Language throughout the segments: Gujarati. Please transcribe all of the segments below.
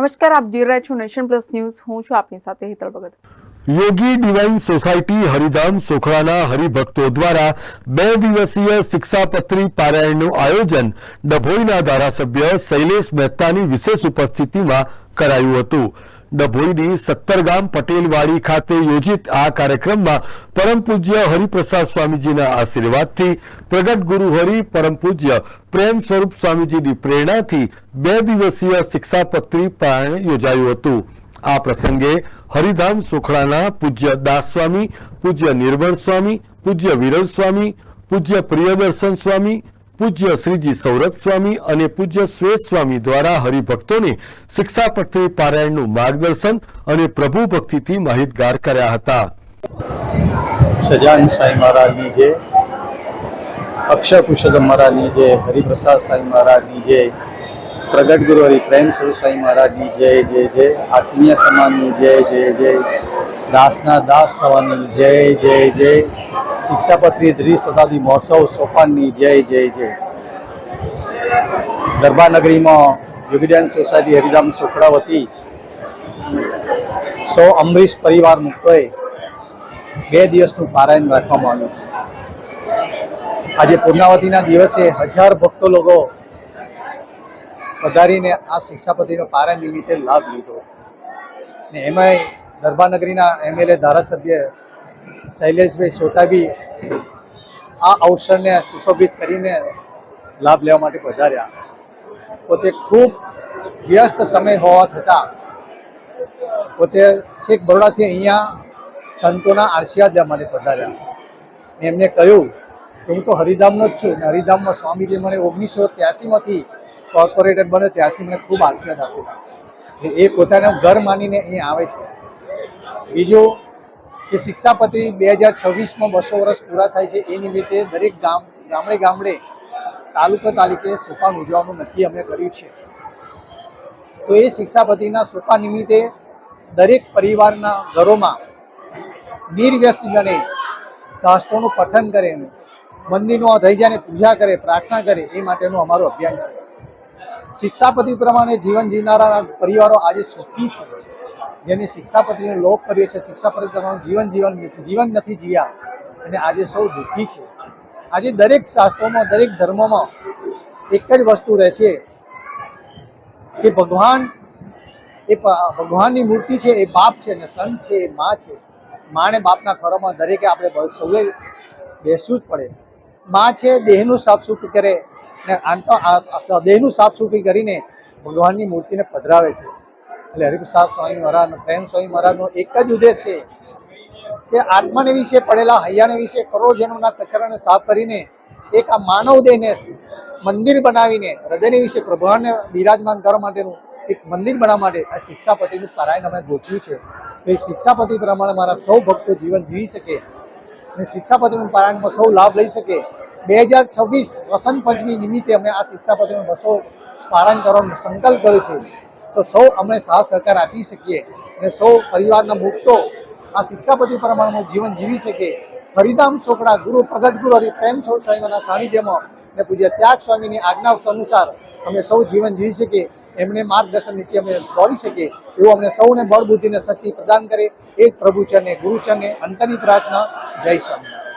નમસ્કાર, આપ જોઈ રહ્યા છો નેશન પ્લસ ન્યૂઝ. હું છું આપની સાથે હેતલ ભગત. યોગી ડિવાઇન સોસાયટી હરિધામ સોખડાના હરિભક્તો દ્વારા 2 દિવસીય શિક્ષાપત્રી પારાયણનું આયોજન ડભોઈના ધારાસભ્ય શૈલેષ મહેતાની વિશેષ ઉપસ્થિતિમાં કરાયું હતું. ડભોઈની 17 ગામ પટેલવાડી ખાતે યોજિત આ કાર્યક્રમમાં પરમ પૂજ્ય હરિપ્રસાદ સ્વામીજીના આશીર્વાદથી પ્રગટ ગુરુ હરિ પરમ પૂજ્ય પ્રેમ સ્વરૂપ સ્વામીજીની પ્રેરણાથી 2 દિવસીય શિક્ષાપત્રી પારાયણ યોજાયું હતું. આ પ્રસંગે હરિધામ સોખડાના પૂજ્ય દાસ સ્વામી, પૂજ્ય નિર્મળ સ્વામી, પૂજ્ય વિરલ સ્વામી, પૂજ્ય પ્રિયદર્શન સ્વામી, પૂજ્ય શ્રીજી સૌરભ સ્વામી અને પૂજ્ય શ્વેત સ્વામી દ્વારા હરિભક્તોને શિક્ષાપત્રી પારાયણનું માર્ગદર્શન અને પ્રભુ ભક્તિથી માહિતગાર કર્યા હતા. સજાન સાંઈ મહારાજની જય, અક્ષર પુરુષોત્તમ મહારાજની જય, હરિપ્રસાદ સાંઈ મહારાજની જય, પ્રગટ ગુરુ હરિ પ્રેમ સ્વરૂપ સાંઈ મહારાજની જય જય જય, આત્મીય સમાજની જય જય જય, દાસના દાસ થવાની જય જય જય, શિક્ષાપત્રી દ્વિશતાબ્દી મહોત્સવ સોપાનની જય જય જય. દરબાર નગરીમાં યોગી ડિવાઇન સોસાયટી હરિધામ સોખડા વતી સૌ અમરીશ પરિવાર મુક્તોએ 2 દિવસનું પારાયણ રાખવામાં આવ્યું. આજે પૂર્ણાવતીના દિવસે 1000 ભક્તો લોકો પધારીને આ શિક્ષાપત્રીનો પારાયણ નિમિત્તે લાભ લીધો. ને એમાંય દરબાર નગરીના MLA ધારાસભ્ય શૈલેષભાઈ સોટાબી આ અવસરને સુશોભિત કરીને લાભ લેવા માટે પધાર્યા. પોતે ખૂબ વ્યસ્ત સમય હોવા છતાં પોતે છેક બરોડાથી અહીંયા સંતોના આશીર્વાદ લેવા માટે પધાર્યા. એમને કહ્યું કે હું તો હરિધામનો જ છું ને હરિધામમાં સ્વામીજી મને 1983માંથી કોર્પોરેટર બન્યો ત્યારથી મને ખૂબ આશીર્વાદ આપેલા. એ પોતાનું ઘર માનીને અહીંયા આવે છે. બીજું કે શિક્ષાપત્રી 2026માં 200 વર્ષ પૂરા થાય છે. એ નિમિત્તે દરેક ગામડે તાલુકે સોપાન ઉજવવાનું નક્કી અમે કર્યું છે. તો એ શિક્ષાપત્રીના સોપાન નિમિત્તે દરેક પરિવારના ઘરોમાં નિર્વ્યસની બને, શાસ્ત્રોનું પઠન કરે, મંદિરમાં થઈ જાય પૂજા કરે, પ્રાર્થના કરે, એ માટેનું અમારું અભિયાન છે. શિક્ષાપત્રી પ્રમાણે જીવન જીવનારા પરિવારો આજે સુખી છે. જેની શિક્ષાપત્રીનો લોપ કર્યો છે, શિક્ષાપત્રી પ્રમાણે જીવન નથી જીવ્યા અને આજે સૌ દુઃખી છે. આજે દરેક શાસ્ત્રોમાં, દરેક ધર્મોમાં એક જ વસ્તુ રહે છે કે ભગવાનની મૂર્તિ છે, એ બાપ છે, અને સંત છે, એ મા છે. માને બાપના ખોરામાં દરેકે આપણે સૌએ બેસવું જ પડે. મા છે દેહનું સાફસૂફી કરે ને દેહનું સાફસૂફી કરીને ભગવાનની મૂર્તિને પધરાવે છે. એટલે હરિપ્રસાદ સ્વામી મહારાજનો, પ્રેમ સ્વામી મહારાજનો એક જ ઉદ્દેશ છે કે આત્માને વિશે પડેલા હૈયાને વિશે કરોડજનોના કચરાને સાફ કરીને એક આ માનવ દેહને મંદિર બનાવીને હૃદયને વિશે પ્રભુને બિરાજમાન કરવા માટેનું એક મંદિર બનાવવા માટે આ શિક્ષાપત્રીનું પારાયણ અમે ગોઠવ્યું છે. તો એક શિક્ષાપત્રી પ્રમાણે મારા સૌ ભક્તો જીવન જીવી શકે અને શિક્ષાપત્રીનું પારાયણમાં સૌ લાભ લઈ શકે. 2026 વસંત પંચમી નિમિત્તે અમે આ શિક્ષાપત્રીનું 200 પારાયણ કરવાનો સંકલ્પ કર્યો છે. તો સૌ અમને સાથ સહકાર આપી શકીએ અને સૌ પરિવારના મુક્તો આ શિક્ષાપત્રી પ્રમાણેનું જીવન જીવી શકે. હરિધામ સોખડા ગુરુ પ્રગટ ગુરુ હરિ પ્રેમ સ્વરૂપ સ્વામીના સાનિધ્યમાં અને પૂજ્ય ત્યાગ સ્વામીની આજ્ઞા અનુસાર અમે સૌ જીવન જીવી શકીએ, એમને માર્ગદર્શન નીચે અમે દોડી શકીએ એવું અમને સૌને બળ બુદ્ધિ અને શક્તિ પ્રદાન કરે. એ જ પ્રભુચરણે ગુરુચરણે અંતરની પ્રાર્થના. જય સ્વામિનારાયણ.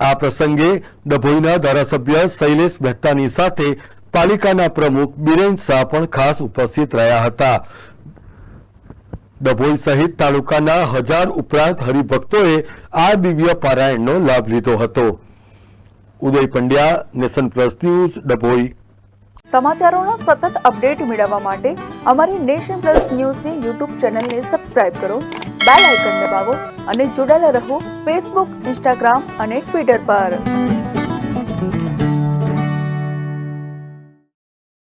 આ પ્રસંગે ડભોઈના ધારાસભ્ય શૈલેષ મહેતાની સાથે પાલિકાના પ્રમુખ બિરેન શાહ પણ ખાસ ઉપસ્થિત રહ્યા હતા. ડભોઈ સહિત તાલુકાના 1000 ઉપરાંત હરિભક્તોએ આ દિવ્ય પારાયણનો લાભ લીધો હતો. Uday Pandya, nation plus news, Dabhoi. સમાચારોના સતત અપડેટ મેળવવા માટે અમારી નેશન પ્લસ ન્યૂઝની યુટ્યુબ ચેનલને સબસ્ક્રાઇબ કરો, બેલ આઇકન દબાવો અને જોડાયેલા રહો ફેસબુક, ઇન્સ્ટાગ્રામ અને ટ્વિટર પર.